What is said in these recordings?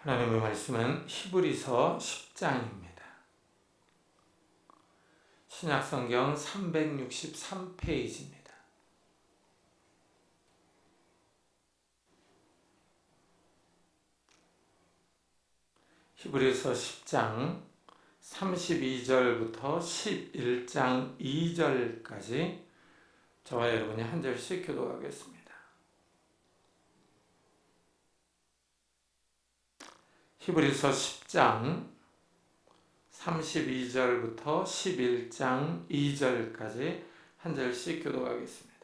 하나님의 말씀은 히브리서 10장입니다. 신약성경 363페이지입니다. 히브리서 10장 32절부터 11장 2절까지 저와 여러분이 한 절씩 교독하겠습니다. 히브리서 10장 32절부터 11장 2절까지 한 절씩 교독하겠습니다.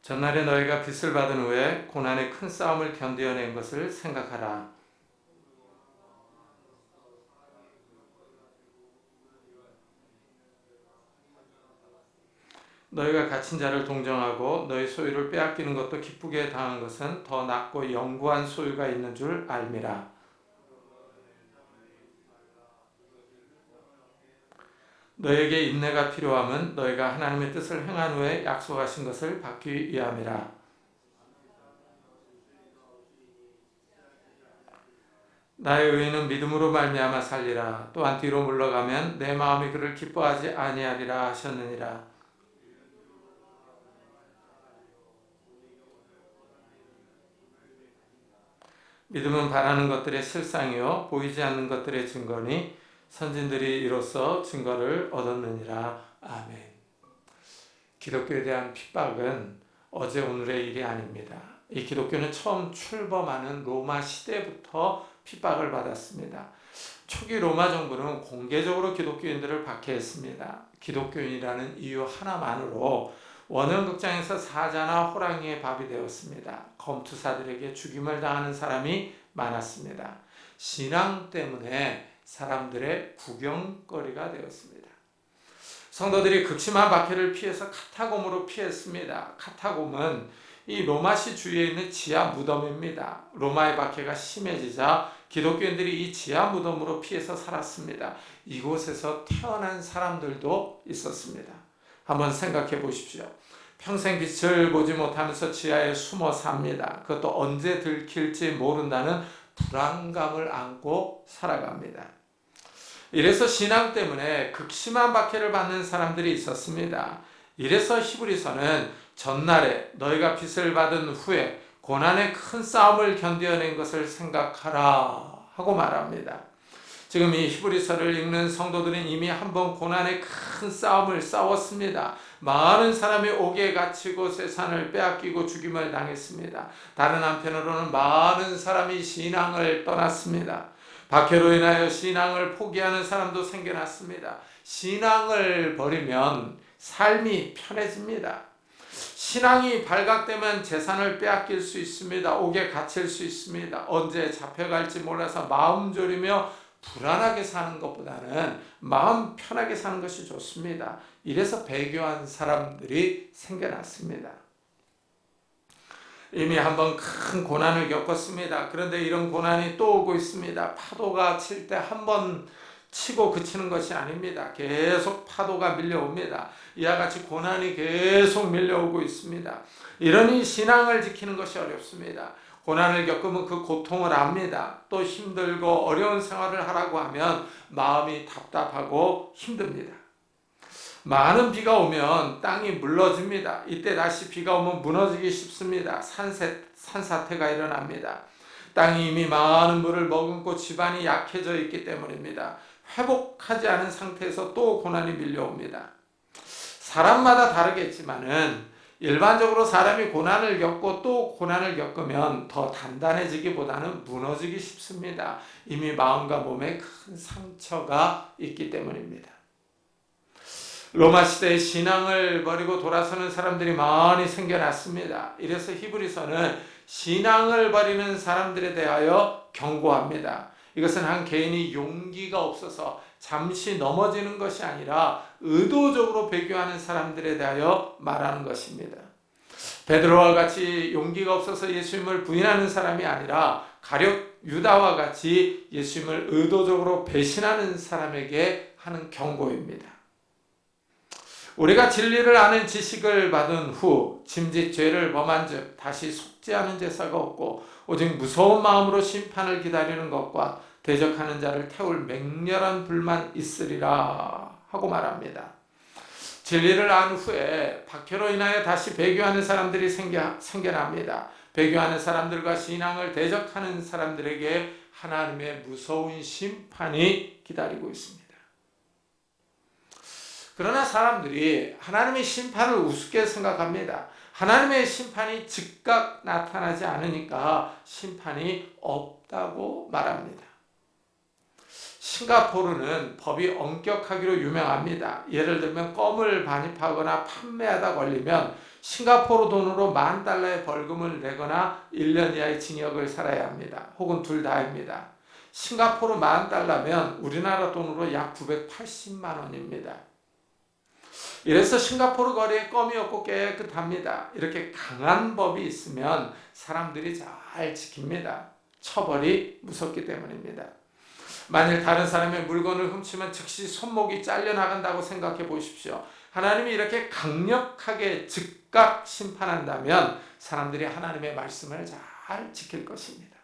전날에 너희가 빚을 받은 후에 고난의 큰 싸움을 견뎌낸 것을 생각하라. 너희가 갇힌 자를 동정하고 너희 소유를 빼앗기는 것도 기쁘게 당한 것은 더 낫고 영구한 소유가 있는 줄 알미라. 너희에게 인내가 필요함은 너희가 하나님의 뜻을 행한 후에 약속하신 것을 받기 위함이라. 나의 의인은 믿음으로 말미암아 살리라. 또한 뒤로 물러가면 내 마음이 그를 기뻐하지 아니하리라 하셨느니라. 믿음은 바라는 것들의 실상이요 보이지 않는 것들의 증거니 선진들이 이로써 증거를 얻었느니라. 아멘. 기독교에 대한 핍박은 어제 오늘의 일이 아닙니다. 이 기독교는 처음 출범하는 로마 시대부터 핍박을 받았습니다. 초기 로마 정부는 공개적으로 기독교인들을 박해했습니다. 기독교인이라는 이유 하나만으로 원형극장에서 사자나 호랑이의 밥이 되었습니다. 검투사들에게 죽임을 당하는 사람이 많았습니다. 신앙 때문에 사람들의 구경거리가 되었습니다. 성도들이 극심한 박해를 피해서 카타곰으로 피했습니다. 카타곰은 이 로마시 주위에 있는 지하 무덤입니다. 로마의 박해가 심해지자 기독교인들이 이 지하 무덤으로 피해서 살았습니다. 이곳에서 태어난 사람들도 있었습니다. 한번 생각해 보십시오. 평생 빛을 보지 못하면서 지하에 숨어 삽니다. 그것도 언제 들킬지 모른다는 불안감을 안고 살아갑니다. 이래서 신앙 때문에 극심한 박해를 받는 사람들이 있었습니다. 이래서 히브리서는 전날에 너희가 빚을 받은 후에 고난의 큰 싸움을 견뎌낸 것을 생각하라 하고 말합니다. 지금 이 히브리서를 읽는 성도들은 이미 한번 고난의 큰 싸움을 싸웠습니다. 많은 사람이 옥에 갇히고 세상을 빼앗기고 죽임을 당했습니다. 다른 한편으로는 많은 사람이 신앙을 떠났습니다. 박해로 인하여 신앙을 포기하는 사람도 생겨났습니다. 신앙을 버리면 삶이 편해집니다. 신앙이 발각되면 재산을 빼앗길 수 있습니다. 옥에 갇힐 수 있습니다. 언제 잡혀갈지 몰라서 마음 졸이며 불안하게 사는 것보다는 마음 편하게 사는 것이 좋습니다. 이래서 배교한 사람들이 생겨났습니다. 이미 한번 큰 고난을 겪었습니다. 그런데 이런 고난이 또 오고 있습니다. 파도가 칠 때 한 번 치고 그치는 것이 아닙니다. 계속 파도가 밀려옵니다. 이와 같이 고난이 계속 밀려오고 있습니다. 이러니 신앙을 지키는 것이 어렵습니다. 고난을 겪으면 그 고통을 압니다. 또 힘들고 어려운 생활을 하라고 하면 마음이 답답하고 힘듭니다. 많은 비가 오면 땅이 물러집니다. 이때 다시 비가 오면 무너지기 쉽습니다. 산사태가 일어납니다. 땅이 이미 많은 물을 머금고 지반이 약해져 있기 때문입니다. 회복하지 않은 상태에서 또 고난이 밀려옵니다. 사람마다 다르겠지만은 일반적으로 사람이 고난을 겪고 또 고난을 겪으면 더 단단해지기보다는 무너지기 쉽습니다. 이미 마음과 몸에 큰 상처가 있기 때문입니다. 로마 시대의 신앙을 버리고 돌아서는 사람들이 많이 생겨났습니다. 이래서 히브리서는 신앙을 버리는 사람들에 대하여 경고합니다. 이것은 한 개인이 용기가 없어서 잠시 넘어지는 것이 아니라 의도적으로 배교하는 사람들에 대하여 말하는 것입니다. 베드로와 같이 용기가 없어서 예수님을 부인하는 사람이 아니라 가룟 유다와 같이 예수님을 의도적으로 배신하는 사람에게 하는 경고입니다. 우리가 진리를 아는 지식을 받은 후 짐짓 죄를 범한 즉 다시 속죄하는 제사가 없고 오직 무서운 마음으로 심판을 기다리는 것과 대적하는 자를 태울 맹렬한 불만 있으리라 하고 말합니다. 진리를 안 후에 박해로 인하여 다시 배교하는 사람들이 생겨납니다. 배교하는 사람들과 신앙을 대적하는 사람들에게 하나님의 무서운 심판이 기다리고 있습니다. 그러나 사람들이 하나님의 심판을 우습게 생각합니다. 하나님의 심판이 즉각 나타나지 않으니까 심판이 없다고 말합니다. 싱가포르는 법이 엄격하기로 유명합니다. 예를 들면 껌을 반입하거나 판매하다 걸리면 싱가포르 돈으로 $10,000의 벌금을 내거나 1년 이하의 징역을 살아야 합니다. 혹은 둘 다입니다. 싱가포르 $10,000면 우리나라 돈으로 약 980만 원입니다. 이래서 싱가포르 거리에 껌이 없고 깨끗합니다. 이렇게 강한 법이 있으면 사람들이 잘 지킵니다. 처벌이 무섭기 때문입니다. 만일 다른 사람의 물건을 훔치면 즉시 손목이 잘려나간다고 생각해 보십시오. 하나님이 이렇게 강력하게 즉각 심판한다면 사람들이 하나님의 말씀을 잘 지킬 것입니다.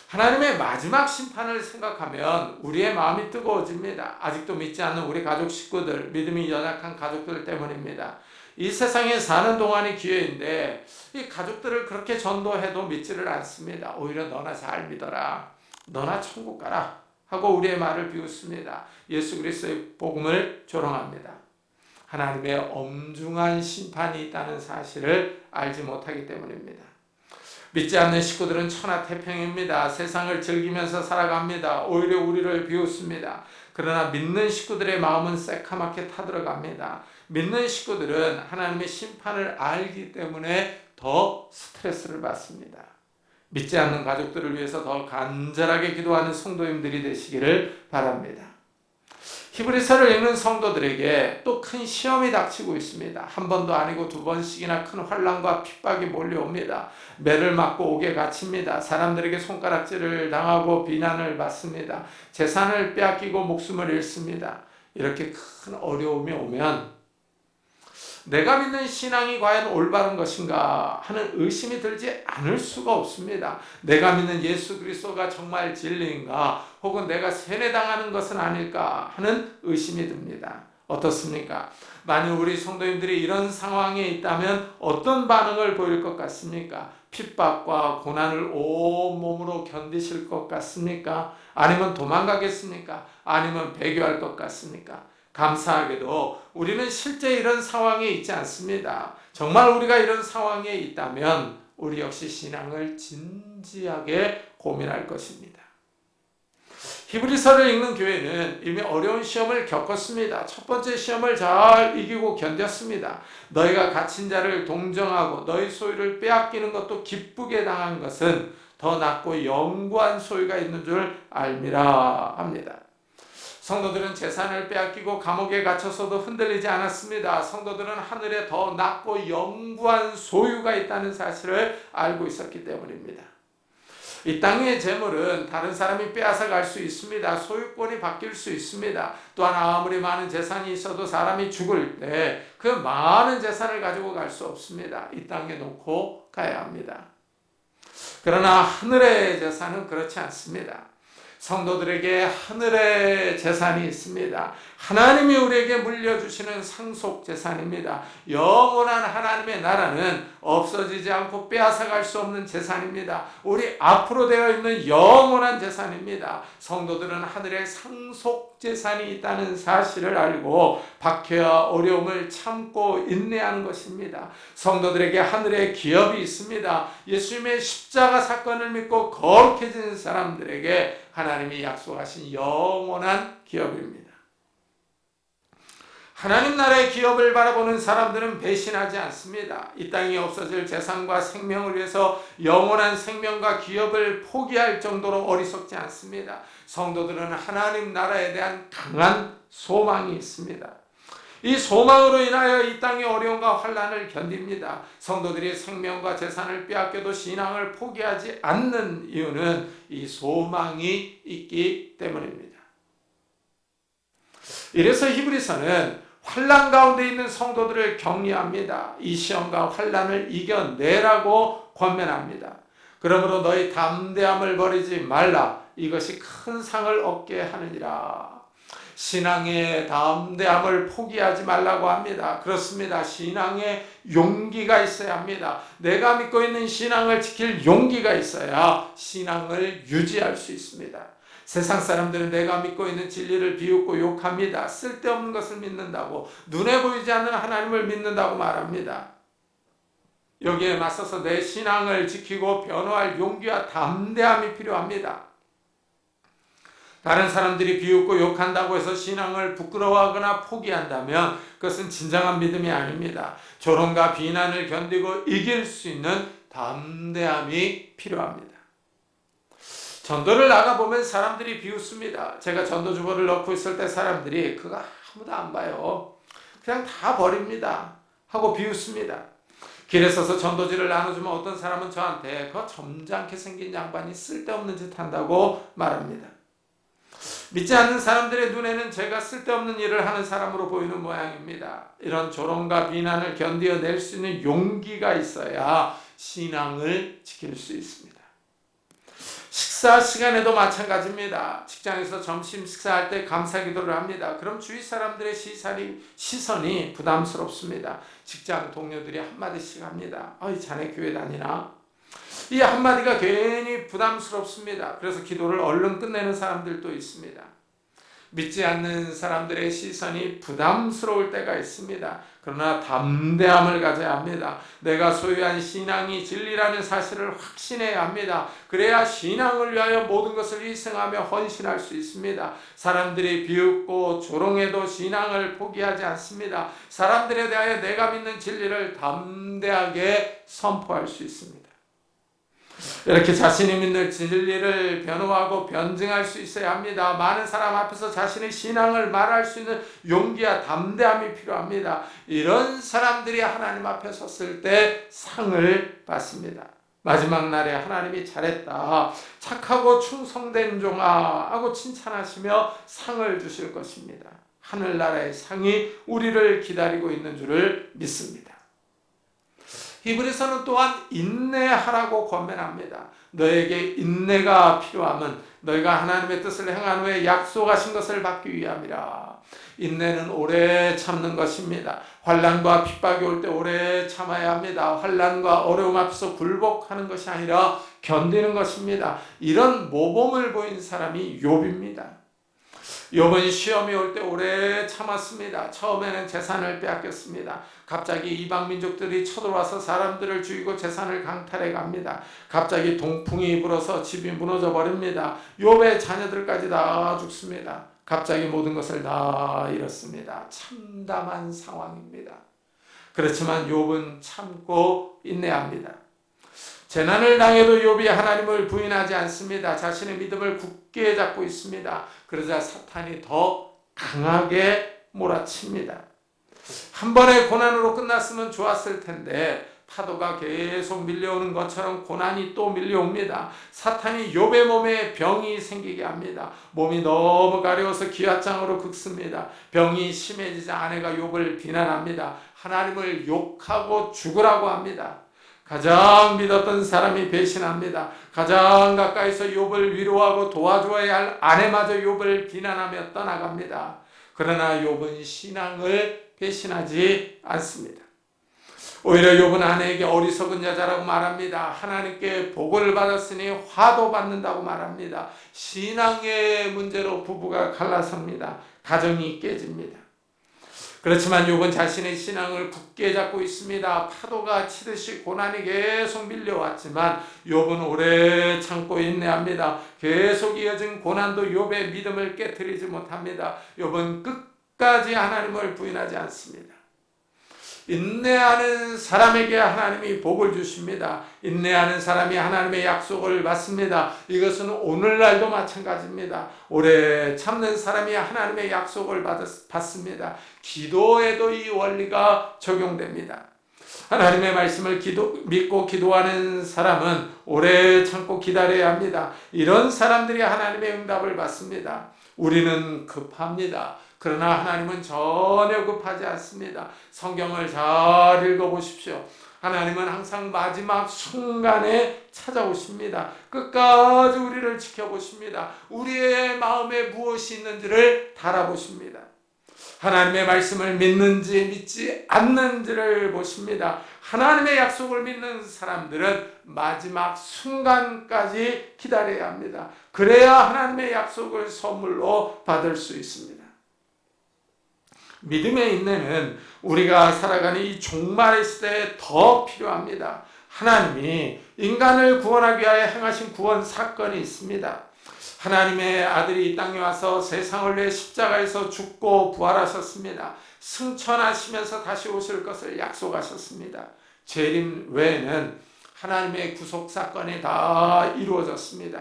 하나님의 마지막 심판을 생각하면 우리의 마음이 뜨거워집니다. 아직도 믿지 않는 우리 가족 식구들, 믿음이 연약한 가족들 때문입니다. 이 세상에 사는 동안이 기회인데 이 가족들을 그렇게 전도해도 믿지를 않습니다. 오히려 너나 잘 믿어라, 너나 천국 가라 하고 우리의 말을 비웃습니다. 예수 그리스도의 복음을 조롱합니다. 하나님의 엄중한 심판이 있다는 사실을 알지 못하기 때문입니다. 믿지 않는 식구들은 천하태평입니다. 세상을 즐기면서 살아갑니다. 오히려 우리를 비웃습니다. 그러나 믿는 식구들의 마음은 새카맣게 타들어갑니다. 믿는 식구들은 하나님의 심판을 알기 때문에 더 스트레스를 받습니다. 믿지 않는 가족들을 위해서 더 간절하게 기도하는 성도님들이 되시기를 바랍니다. 히브리서를 읽는 성도들에게 또 큰 시험이 닥치고 있습니다. 한 번도 아니고 두 번씩이나 큰 환난과 핍박이 몰려옵니다. 매를 맞고 옥에 갇힙니다. 사람들에게 손가락질을 당하고 비난을 받습니다. 재산을 빼앗기고 목숨을 잃습니다. 이렇게 큰 어려움이 오면 내가 믿는 신앙이 과연 올바른 것인가 하는 의심이 들지 않을 수가 없습니다. 내가 믿는 예수 그리스도가 정말 진리인가 혹은 내가 세뇌당하는 것은 아닐까 하는 의심이 듭니다. 어떻습니까? 만약 우리 성도님들이 이런 상황에 있다면 어떤 반응을 보일 것 같습니까? 핍박과 고난을 온몸으로 견디실 것 같습니까? 아니면 도망가겠습니까? 아니면 배교할 것 같습니까? 감사하게도 우리는 실제 이런 상황에 있지 않습니다. 정말 우리가 이런 상황에 있다면 우리 역시 신앙을 진지하게 고민할 것입니다. 히브리서를 읽는 교회는 이미 어려운 시험을 겪었습니다. 첫 번째 시험을 잘 이기고 견뎠습니다. 너희가 갇힌 자를 동정하고 너희 소유를 빼앗기는 것도 기쁘게 당한 것은 더 낫고 영구한 소유가 있는 줄 알미라 합니다. 성도들은 재산을 빼앗기고 감옥에 갇혀서도 흔들리지 않았습니다. 성도들은 하늘에 더 낫고 영구한 소유가 있다는 사실을 알고 있었기 때문입니다. 이 땅의 재물은 다른 사람이 빼앗아 갈 수 있습니다. 소유권이 바뀔 수 있습니다. 또한 아무리 많은 재산이 있어도 사람이 죽을 때 그 많은 재산을 가지고 갈 수 없습니다. 이 땅에 놓고 가야 합니다. 그러나 하늘의 재산은 그렇지 않습니다. 성도들에게 하늘의 재산이 있습니다. 하나님이 우리에게 물려주시는 상속 재산입니다. 영원한 하나님의 나라는 없어지지 않고 빼앗아갈 수 없는 재산입니다. 우리 앞으로 되어 있는 영원한 재산입니다. 성도들은 하늘의 상속 재산이 있다는 사실을 알고 박해와 어려움을 참고 인내하는 것입니다. 성도들에게 하늘의 기업이 있습니다. 예수님의 십자가 사건을 믿고 거룩해진 사람들에게 하나님이 약속하신 영원한 기업입니다. 하나님 나라의 기업을 바라보는 사람들은 배신하지 않습니다. 이 땅이 없어질 재산과 생명을 위해서 영원한 생명과 기업을 포기할 정도로 어리석지 않습니다. 성도들은 하나님 나라에 대한 강한 소망이 있습니다. 이 소망으로 인하여 이 땅의 어려움과 환난을 견딥니다. 성도들이 생명과 재산을 빼앗겨도 신앙을 포기하지 않는 이유는 이 소망이 있기 때문입니다. 이래서 히브리서는 환난 가운데 있는 성도들을 격려합니다. 이 시험과 환난을 이겨내라고 권면합니다. 그러므로 너희 담대함을 버리지 말라. 이것이 큰 상을 얻게 하느니라. 신앙의 담대함을 포기하지 말라고 합니다. 그렇습니다. 신앙의 용기가 있어야 합니다. 내가 믿고 있는 신앙을 지킬 용기가 있어야 신앙을 유지할 수 있습니다. 세상 사람들은 내가 믿고 있는 진리를 비웃고 욕합니다. 쓸데없는 것을 믿는다고, 눈에 보이지 않는 하나님을 믿는다고 말합니다. 여기에 맞서서 내 신앙을 지키고 변호할 용기와 담대함이 필요합니다. 다른 사람들이 비웃고 욕한다고 해서 신앙을 부끄러워하거나 포기한다면 그것은 진정한 믿음이 아닙니다. 조롱과 비난을 견디고 이길 수 있는 담대함이 필요합니다. 전도를 나가보면 사람들이 비웃습니다. 제가 전도주보를 넣고 있을 때 사람들이 그거 아무도 안 봐요. 그냥 다 버립니다. 하고 비웃습니다. 길에 서서 전도지를 나눠주면 어떤 사람은 저한테 그 점잖게 생긴 양반이 쓸데없는 짓 한다고 말합니다. 믿지 않는 사람들의 눈에는 제가 쓸데없는 일을 하는 사람으로 보이는 모양입니다. 이런 조롱과 비난을 견디어낼 수 있는 용기가 있어야 신앙을 지킬 수 있습니다. 식사 시간에도 마찬가지입니다. 직장에서 점심 식사할 때 감사기도를 합니다. 그럼 주위 사람들의 시선이 부담스럽습니다. 직장 동료들이 한마디씩 합니다. 자네 교회 다니나? 이 한마디가 괜히 부담스럽습니다. 그래서 기도를 얼른 끝내는 사람들도 있습니다. 믿지 않는 사람들의 시선이 부담스러울 때가 있습니다. 그러나 담대함을 가져야 합니다. 내가 소유한 신앙이 진리라는 사실을 확신해야 합니다. 그래야 신앙을 위하여 모든 것을 희생하며 헌신할 수 있습니다. 사람들이 비웃고 조롱해도 신앙을 포기하지 않습니다. 사람들에 대하여 내가 믿는 진리를 담대하게 선포할 수 있습니다. 이렇게 자신이 믿는 진리를 변호하고 변증할 수 있어야 합니다. 많은 사람 앞에서 자신의 신앙을 말할 수 있는 용기와 담대함이 필요합니다. 이런 사람들이 하나님 앞에 섰을 때 상을 받습니다. 마지막 날에 하나님이 잘했다, 착하고 충성된 종아 하고 칭찬하시며 상을 주실 것입니다. 하늘나라의 상이 우리를 기다리고 있는 줄을 믿습니다. 히브리서는 또한 인내하라고 권면합니다. 너에게 인내가 필요하면 너희가 하나님의 뜻을 행한 후에 약속하신 것을 받기 위함이라. 인내는 오래 참는 것입니다. 환난과 핍박이 올 때 오래 참아야 합니다. 환난과 어려움 앞에서 굴복하는 것이 아니라 견디는 것입니다. 이런 모범을 보인 사람이 욥입니다. 욥은 시험이 올 때 오래 참았습니다. 처음에는 재산을 빼앗겼습니다. 갑자기 이방 민족들이 쳐들어와서 사람들을 죽이고 재산을 강탈해 갑니다. 갑자기 동풍이 불어서 집이 무너져 버립니다. 욥의 자녀들까지 다 죽습니다. 갑자기 모든 것을 다 잃었습니다. 참담한 상황입니다. 그렇지만 욥은 참고 인내합니다. 재난을 당해도 욥이 하나님을 부인하지 않습니다. 자신의 믿음을 굳게 잡고 있습니다. 그러자 사탄이 더 강하게 몰아칩니다. 한 번의 고난으로 끝났으면 좋았을 텐데 파도가 계속 밀려오는 것처럼 고난이 또 밀려옵니다. 사탄이 욥의 몸에 병이 생기게 합니다. 몸이 너무 가려워서 기왓장으로 긁습니다. 병이 심해지자 아내가 욥을 비난합니다. 하나님을 욕하고 죽으라고 합니다. 가장 믿었던 사람이 배신합니다. 가장 가까이서 욥을 위로하고 도와줘야 할 아내마저 욥을 비난하며 떠나갑니다. 그러나 욥은 신앙을 배신하지 않습니다. 오히려 욥은 아내에게 어리석은 여자라고 말합니다. 하나님께 보고를 받았으니 화도 받는다고 말합니다. 신앙의 문제로 부부가 갈라섭니다. 가정이 깨집니다. 그렇지만 욥은 자신의 신앙을 굳게 잡고 있습니다. 파도가 치듯이 고난이 계속 밀려왔지만 욥은 오래 참고 인내합니다. 계속 이어진 고난도 욥의 믿음을 깨트리지 못합니다. 욥은 끝까지 하나님을 부인하지 않습니다. 인내하는 사람에게 하나님이 복을 주십니다. 인내하는 사람이 하나님의 약속을 받습니다. 이것은 오늘날도 마찬가지입니다. 오래 참는 사람이 하나님의 약속을 받습니다. 기도에도 이 원리가 적용됩니다. 하나님의 말씀을 믿고 기도하는 사람은 오래 참고 기다려야 합니다. 이런 사람들이 하나님의 응답을 받습니다. 우리는 급합니다. 그러나 하나님은 전혀 급하지 않습니다. 성경을 잘 읽어보십시오. 하나님은 항상 마지막 순간에 찾아오십니다. 끝까지 우리를 지켜보십니다. 우리의 마음에 무엇이 있는지를 달아보십니다. 하나님의 말씀을 믿는지 믿지 않는지를 보십니다. 하나님의 약속을 믿는 사람들은 마지막 순간까지 기다려야 합니다. 그래야 하나님의 약속을 선물로 받을 수 있습니다. 믿음의 인내는 우리가 살아가는 이 종말의 시대에 더 필요합니다. 하나님이 인간을 구원하기 위하여 행하신 구원 사건이 있습니다. 하나님의 아들이 이 땅에 와서 세상을 위해 십자가에서 죽고 부활하셨습니다. 승천하시면서 다시 오실 것을 약속하셨습니다. 재림 외에는 하나님의 구속 사건이 다 이루어졌습니다.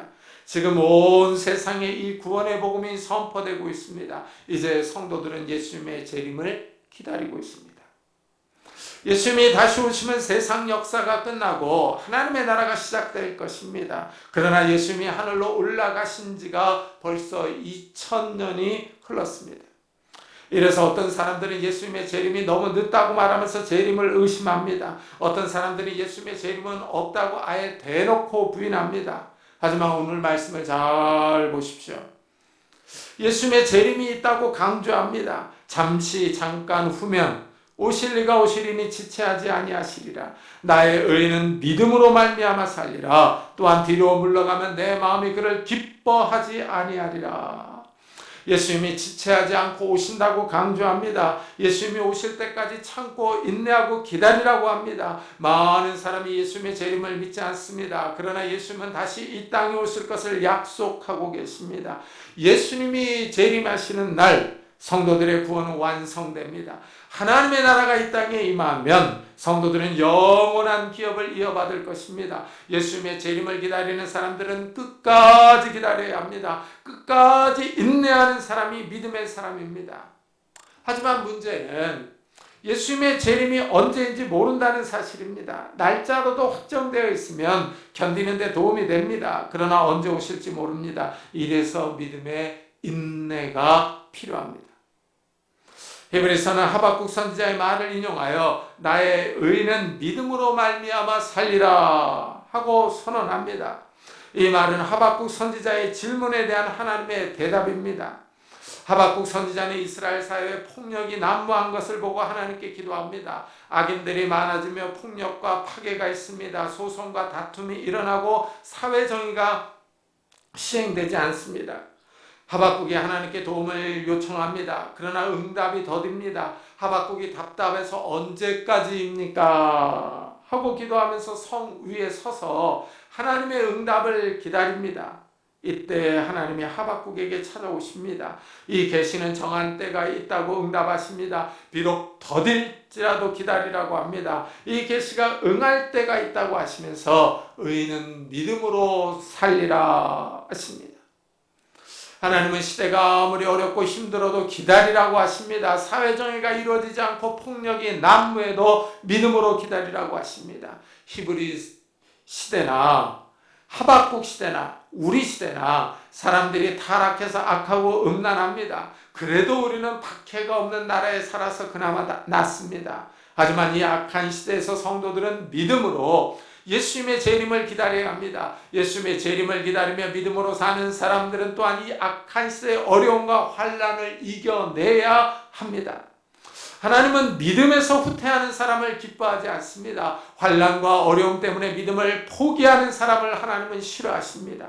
지금 온 세상에 이 구원의 복음이 선포되고 있습니다. 이제 성도들은 예수님의 재림을 기다리고 있습니다. 예수님이 다시 오시면 세상 역사가 끝나고 하나님의 나라가 시작될 것입니다. 그러나 예수님이 하늘로 올라가신 지가 벌써 2000년이 흘렀습니다. 이래서 어떤 사람들은 예수님의 재림이 너무 늦다고 말하면서 재림을 의심합니다. 어떤 사람들이 예수님의 재림은 없다고 아예 대놓고 부인합니다. 하지만 오늘 말씀을 잘 보십시오. 예수님의 재림이 있다고 강조합니다. 잠깐 후면 오실 이가 오시리니 지체하지 아니하시리라. 나의 의인은 믿음으로 말미암아 살리라. 또한 뒤로 물러가면 내 마음이 그를 기뻐하지 아니하리라. 예수님이 지체하지 않고 오신다고 강조합니다. 예수님이 오실 때까지 참고 인내하고 기다리라고 합니다. 많은 사람이 예수님의 재림을 믿지 않습니다. 그러나 예수님은 다시 이 땅에 오실 것을 약속하고 계십니다. 예수님이 재림하시는 날 성도들의 구원은 완성됩니다. 하나님의 나라가 이 땅에 임하면 성도들은 영원한 기업을 이어받을 것입니다. 예수님의 재림을 기다리는 사람들은 끝까지 기다려야 합니다. 끝까지 인내하는 사람이 믿음의 사람입니다. 하지만 문제는 예수님의 재림이 언제인지 모른다는 사실입니다. 날짜로도 확정되어 있으면 견디는 데 도움이 됩니다. 그러나 언제 오실지 모릅니다. 이래서 믿음의 인내가 필요합니다. 히브리서는 하박국 선지자의 말을 인용하여 나의 의는 믿음으로 말미암아 살리라 하고 선언합니다. 이 말은 하박국 선지자의 질문에 대한 하나님의 대답입니다. 하박국 선지자는 이스라엘 사회에 폭력이 난무한 것을 보고 하나님께 기도합니다. 악인들이 많아지며 폭력과 파괴가 있습니다. 소송과 다툼이 일어나고 사회정의가 시행되지 않습니다. 하박국이 하나님께 도움을 요청합니다. 그러나 응답이 더딥니다. 하박국이 답답해서 언제까지입니까? 하고 기도하면서 성 위에 서서 하나님의 응답을 기다립니다. 이때 하나님이 하박국에게 찾아오십니다. 이 계시는 정한 때가 있다고 응답하십니다. 비록 더딜지라도 기다리라고 합니다. 이 계시가 응할 때가 있다고 하시면서 의인은 믿음으로 살리라 하십니다. 하나님은 시대가 아무리 어렵고 힘들어도 기다리라고 하십니다. 사회정의가 이루어지지 않고 폭력이 난무해도 믿음으로 기다리라고 하십니다. 히브리 시대나 하박국 시대나 우리 시대나 사람들이 타락해서 악하고 음란합니다. 그래도 우리는 박해가 없는 나라에 살아서 그나마 낫습니다. 하지만 이 악한 시대에서 성도들은 믿음으로 예수님의 재림을 기다려야 합니다. 예수님의 재림을 기다리며 믿음으로 사는 사람들은 또한 이 악한 시대의 어려움과 환난을 이겨내야 합니다. 하나님은 믿음에서 후퇴하는 사람을 기뻐하지 않습니다. 환난과 어려움 때문에 믿음을 포기하는 사람을 하나님은 싫어하십니다.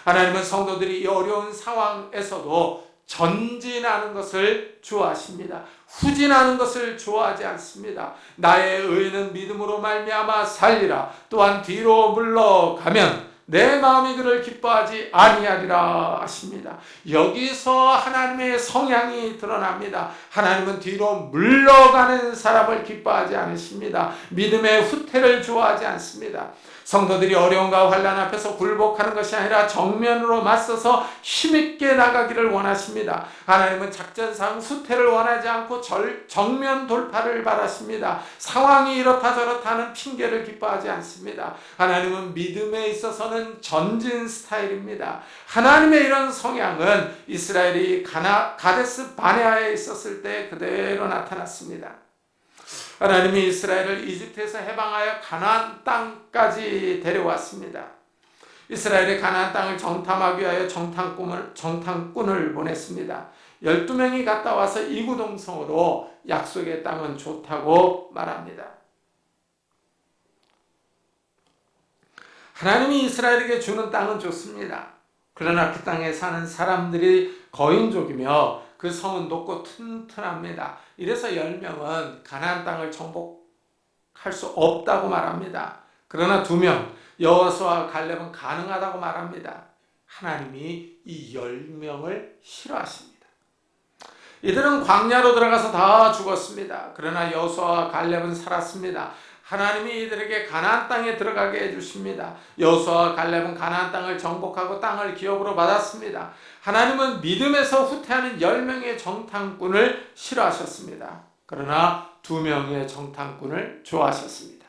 하나님은 성도들이 이 어려운 상황에서도 전진하는 것을 좋아하십니다. 후진하는 것을 좋아하지 않습니다. 나의 의는 믿음으로 말미암아 살리라. 또한 뒤로 물러가면 내 마음이 그를 기뻐하지 아니하리라 하십니다. 여기서 하나님의 성향이 드러납니다. 하나님은 뒤로 물러가는 사람을 기뻐하지 않으십니다. 믿음의 후퇴를 좋아하지 않습니다. 성도들이 어려움과 환난 앞에서 굴복하는 것이 아니라 정면으로 맞서서 힘있게 나가기를 원하십니다. 하나님은 작전상 후퇴를 원하지 않고 정면 돌파를 바라십니다. 상황이 이렇다 저렇다 하는 핑계를 기뻐하지 않습니다. 하나님은 믿음에 있어서는 성은 전진 스타일입니다. 하나님의 이런 성향은 이스라엘이 가데스 바네아에 있었을 때 그대로 나타났습니다. 하나님이 이스라엘을 이집트에서 해방하여 가나안 땅까지 데려왔습니다. 이스라엘의 가나안 땅을 정탐하기 위하여 정탐꾼을 보냈습니다. 12명이 갔다 와서 이구동성으로 약속의 땅은 좋다고 말합니다. 하나님이 이스라엘에게 주는 땅은 좋습니다. 그러나 그 땅에 사는 사람들이 거인족이며 그 성은 높고 튼튼합니다. 이래서 10명은 가나안 땅을 정복할 수 없다고 말합니다. 그러나 2명 여호수아와 갈렙은 가능하다고 말합니다. 하나님이 이 10명을 싫어하십니다. 이들은 광야로 들어가서 다 죽었습니다. 그러나 여호수아와 갈렙은 살았습니다. 하나님이 이들에게 가나안 땅에 들어가게 해주십니다. 여호수아와 갈렙은 가나안 땅을 정복하고 땅을 기업으로 받았습니다. 하나님은 믿음에서 후퇴하는 10명의 정탐꾼을 싫어하셨습니다. 그러나 2명의 정탐꾼을 좋아하셨습니다.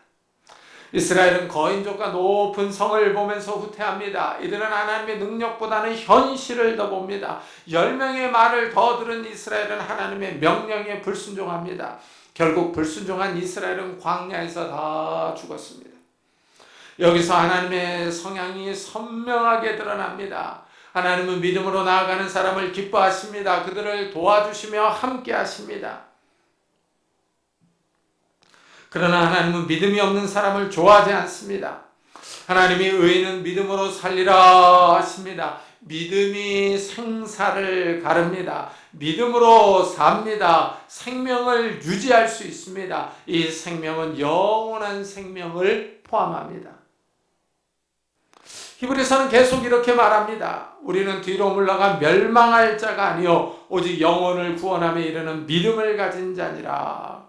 이스라엘은 거인족과 높은 성을 보면서 후퇴합니다. 이들은 하나님의 능력보다는 현실을 더 봅니다. 10명의 말을 더 들은 이스라엘은 하나님의 명령에 불순종합니다. 결국 불순종한 이스라엘은 광야에서 다 죽었습니다. 여기서 하나님의 성향이 선명하게 드러납니다. 하나님은 믿음으로 나아가는 사람을 기뻐하십니다. 그들을 도와주시며 함께 하십니다. 그러나 하나님은 믿음이 없는 사람을 좋아하지 않습니다. 하나님이 의인은 믿음으로 살리라 하십니다. 믿음이 생사를 가릅니다. 믿음으로 삽니다. 생명을 유지할 수 있습니다. 이 생명은 영원한 생명을 포함합니다. 히브리서는 계속 이렇게 말합니다. 우리는 뒤로 물러가 멸망할 자가 아니요 오직 영혼을 구원함에 이르는 믿음을 가진 자니라.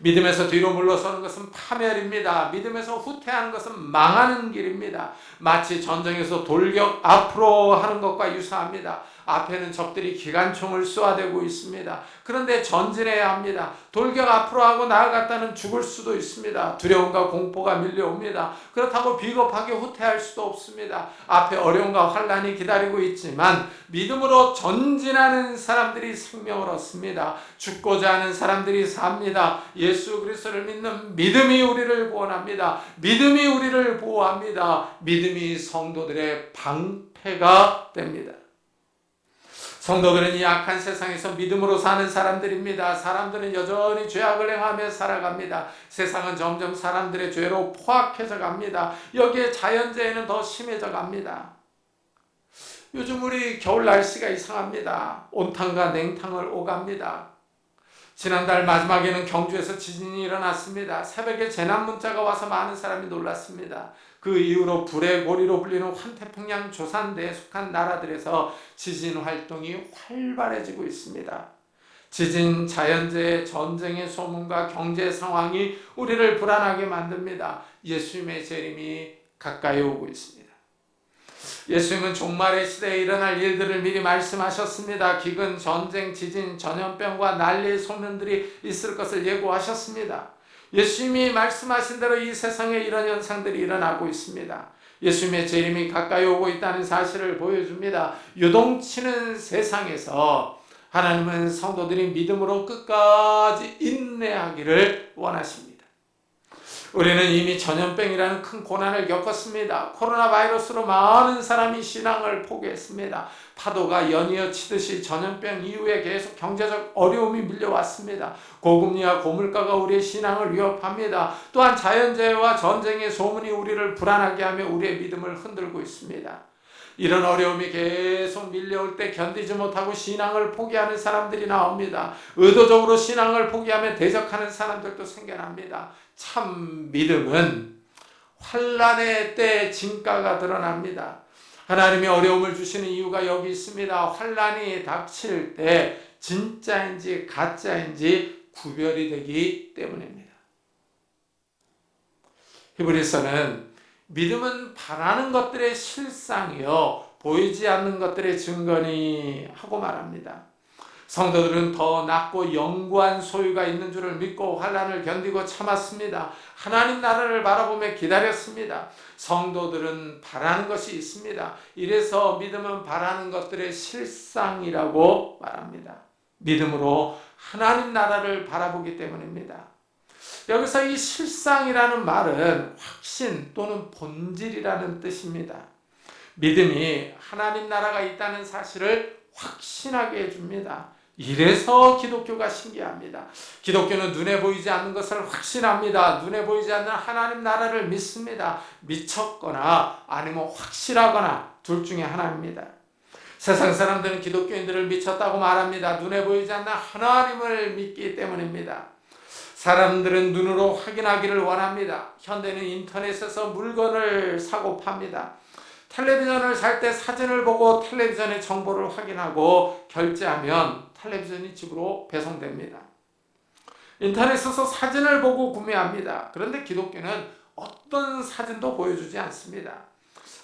믿음에서 뒤로 물러서는 것은 파멸입니다. 믿음에서 후퇴하는 것은 망하는 길입니다. 마치 전쟁에서 돌격 앞으로 하는 것과 유사합니다. 앞에는 적들이 기관총을 쏘아대고 있습니다. 그런데 전진해야 합니다. 돌격 앞으로 하고 나아갔다는 죽을 수도 있습니다. 두려움과 공포가 밀려옵니다. 그렇다고 비겁하게 후퇴할 수도 없습니다. 앞에 어려움과 환난이 기다리고 있지만 믿음으로 전진하는 사람들이 생명을 얻습니다. 죽고자 하는 사람들이 삽니다. 예수 그리스도를 믿는 믿음이 우리를 구원합니다. 믿음이 우리를 보호합니다. 믿음이 성도들의 방패가 됩니다. 성도들은 이 악한 세상에서 믿음으로 사는 사람들입니다. 사람들은 여전히 죄악을 행하며 살아갑니다. 세상은 점점 사람들의 죄로 포악해져 갑니다. 여기에 자연재해는 더 심해져 갑니다. 요즘 우리 겨울 날씨가 이상합니다. 온탕과 냉탕을 오갑니다. 지난달 마지막에는 경주에서 지진이 일어났습니다. 새벽에 재난 문자가 와서 많은 사람이 놀랐습니다. 그 이후로 불의 고리로 불리는 환태평양 조산대에 속한 나라들에서 지진 활동이 활발해지고 있습니다. 지진, 자연재해, 전쟁의 소문과 경제 상황이 우리를 불안하게 만듭니다. 예수님의 재림이 가까이 오고 있습니다. 예수님은 종말의 시대에 일어날 일들을 미리 말씀하셨습니다. 기근, 전쟁, 지진, 전염병과 난리의 소문들이 있을 것을 예고하셨습니다. 예수님이 말씀하신 대로 이 세상에 이런 현상들이 일어나고 있습니다. 예수님의 재림이 가까이 오고 있다는 사실을 보여줍니다. 요동치는 세상에서 하나님은 성도들이 믿음으로 끝까지 인내하기를 원하십니다. 우리는 이미 전염병이라는 큰 고난을 겪었습니다. 코로나 바이러스로 많은 사람이 신앙을 포기했습니다. 파도가 연이어 치듯이 전염병 이후에 계속 경제적 어려움이 밀려왔습니다. 고금리와 고물가가 우리의 신앙을 위협합니다. 또한 자연재해와 전쟁의 소문이 우리를 불안하게 하며 우리의 믿음을 흔들고 있습니다. 이런 어려움이 계속 밀려올 때 견디지 못하고 신앙을 포기하는 사람들이 나옵니다. 의도적으로 신앙을 포기하며 대적하는 사람들도 생겨납니다. 참 믿음은 환난의 때 진가가 드러납니다. 하나님이 어려움을 주시는 이유가 여기 있습니다. 환난이 닥칠 때 진짜인지 가짜인지 구별이 되기 때문입니다. 히브리서는 믿음은 바라는 것들의 실상이요 보이지 않는 것들의 증거니 하고 말합니다. 성도들은 더 낫고 영구한 소유가 있는 줄을 믿고 환난을 견디고 참았습니다. 하나님 나라를 바라보며 기다렸습니다. 성도들은 바라는 것이 있습니다. 이래서 믿음은 바라는 것들의 실상이라고 말합니다. 믿음으로 하나님 나라를 바라보기 때문입니다. 여기서 이 실상이라는 말은 확신 또는 본질이라는 뜻입니다. 믿음이 하나님 나라가 있다는 사실을 확신하게 해줍니다. 이래서 기독교가 신기합니다. 기독교는 눈에 보이지 않는 것을 확신합니다. 눈에 보이지 않는 하나님 나라를 믿습니다. 미쳤거나 아니면 확실하거나 둘 중에 하나입니다. 세상 사람들은 기독교인들을 미쳤다고 말합니다. 눈에 보이지 않는 하나님을 믿기 때문입니다. 사람들은 눈으로 확인하기를 원합니다. 현대는 인터넷에서 물건을 사고 팝니다. 텔레비전을 살 때 사진을 보고 텔레비전의 정보를 확인하고 결제하면 텔레비전이 집으로 배송됩니다. 인터넷에서 사진을 보고 구매합니다. 그런데 기독교는 어떤 사진도 보여주지 않습니다.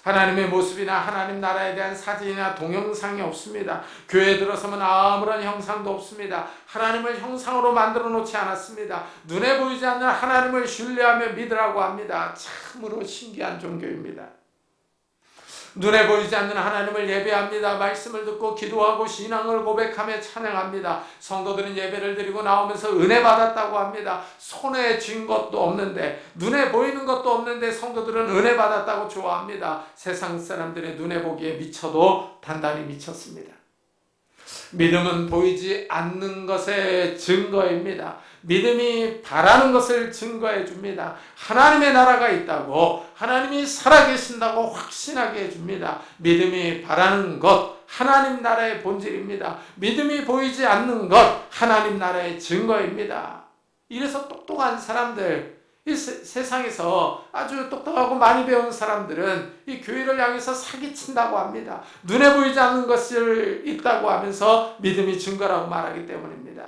하나님의 모습이나 하나님 나라에 대한 사진이나 동영상이 없습니다. 교회에 들어서면 아무런 형상도 없습니다. 하나님을 형상으로 만들어 놓지 않았습니다. 눈에 보이지 않는 하나님을 신뢰하며 믿으라고 합니다. 참으로 신기한 종교입니다. 눈에 보이지 않는 하나님을 예배합니다. 말씀을 듣고 기도하고 신앙을 고백하며 찬양합니다. 성도들은 예배를 드리고 나오면서 은혜 받았다고 합니다. 손에 쥔 것도 없는데, 눈에 보이는 것도 없는데 성도들은 은혜 받았다고 좋아합니다. 세상 사람들의 눈에 보기에 미쳐도 단단히 미쳤습니다. 믿음은 보이지 않는 것의 증거입니다. 믿음이 바라는 것을 증거해 줍니다. 하나님의 나라가 있다고, 하나님이 살아계신다고 확신하게 해줍니다. 믿음이 바라는 것, 하나님 나라의 본질입니다. 믿음이 보이지 않는 것, 하나님 나라의 증거입니다. 이래서 똑똑한 사람들, 이 세상에서 아주 똑똑하고 많이 배운 사람들은 이 교회를 향해서 사기친다고 합니다. 눈에 보이지 않는 것을 있다고 하면서 믿음이 증거라고 말하기 때문입니다.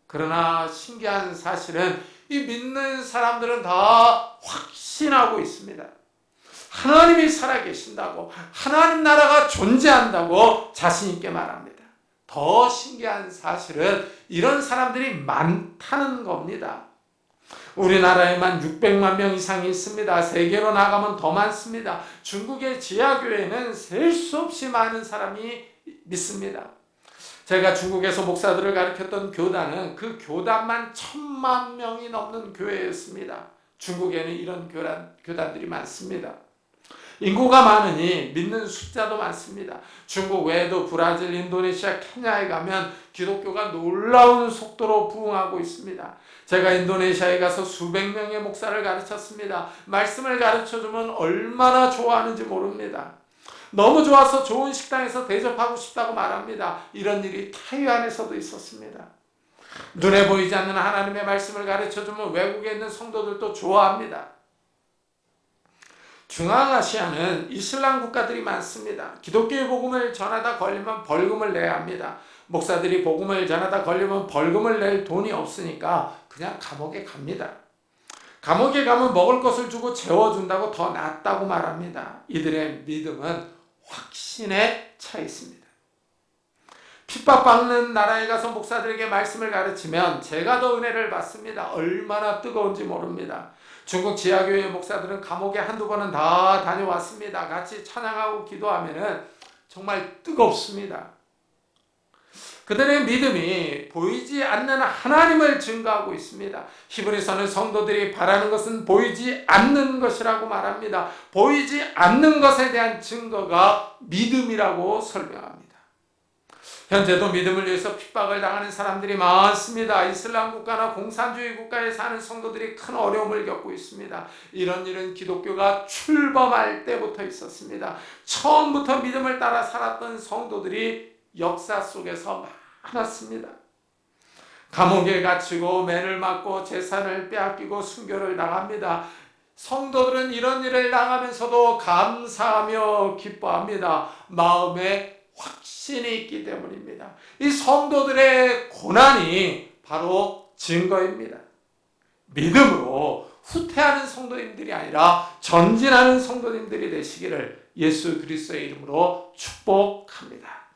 그러나 신기한 사실은 이 믿는 사람들은 다 확신하고 있습니다. 하나님이 살아계신다고, 하나님 나라가 존재한다고 자신 있게 말합니다. 더 신기한 사실은 이런 사람들이 많다는 겁니다. 우리나라에만 600만 명 이상이 있습니다. 세계로 나가면 더 많습니다. 중국의 지하교회는 셀 수 없이 많은 사람이 믿습니다. 제가 중국에서 목사들을 가르쳤던 교단은 그 교단만 1000만 명이 넘는 교회였습니다. 중국에는 이런 교단들이 많습니다. 인구가 많으니 믿는 숫자도 많습니다. 중국 외에도 브라질, 인도네시아, 케냐에 가면 기독교가 놀라운 속도로 부흥하고 있습니다. 제가 인도네시아에 가서 수백 명의 목사를 가르쳤습니다. 말씀을 가르쳐주면 얼마나 좋아하는지 모릅니다. 너무 좋아서 좋은 식당에서 대접하고 싶다고 말합니다. 이런 일이 타이완에서도 있었습니다. 눈에 보이지 않는 하나님의 말씀을 가르쳐주면 외국에 있는 성도들도 좋아합니다. 중앙아시아는 이슬람 국가들이 많습니다. 기독교의 복음을 전하다 걸리면 벌금을 내야 합니다. 목사들이 복음을 전하다 걸리면 벌금을 낼 돈이 없으니까 그냥 감옥에 갑니다. 감옥에 가면 먹을 것을 주고 재워준다고 더 낫다고 말합니다. 이들의 믿음은 확신에 차 있습니다. 핍박받는 나라에 가서 목사들에게 말씀을 가르치면 제가 더 은혜를 받습니다. 얼마나 뜨거운지 모릅니다. 중국 지하교회 목사들은 감옥에 한두 번은 다 다녀왔습니다. 같이 찬양하고 기도하면 정말 뜨겁습니다. 그들의 믿음이 보이지 않는 하나님을 증거하고 있습니다. 히브리서는 성도들이 바라는 것은 보이지 않는 것이라고 말합니다. 보이지 않는 것에 대한 증거가 믿음이라고 설명합니다. 현재도 믿음을 위해서 핍박을 당하는 사람들이 많습니다. 이슬람 국가나 공산주의 국가에 사는 성도들이 큰 어려움을 겪고 있습니다. 이런 일은 기독교가 출범할 때부터 있었습니다. 처음부터 믿음을 따라 살았던 성도들이 역사 속에서 많았습니다. 감옥에 갇히고 매를 맞고 재산을 빼앗기고 순교를 당합니다. 성도들은 이런 일을 당하면서도 감사하며 기뻐합니다. 마음에 확신이 있기 때문입니다. 이 성도들의 고난이 바로 증거입니다. 믿음으로 후퇴하는 성도님들이 아니라 전진하는 성도님들이 되시기를 예수 그리스도의 이름으로 축복합니다.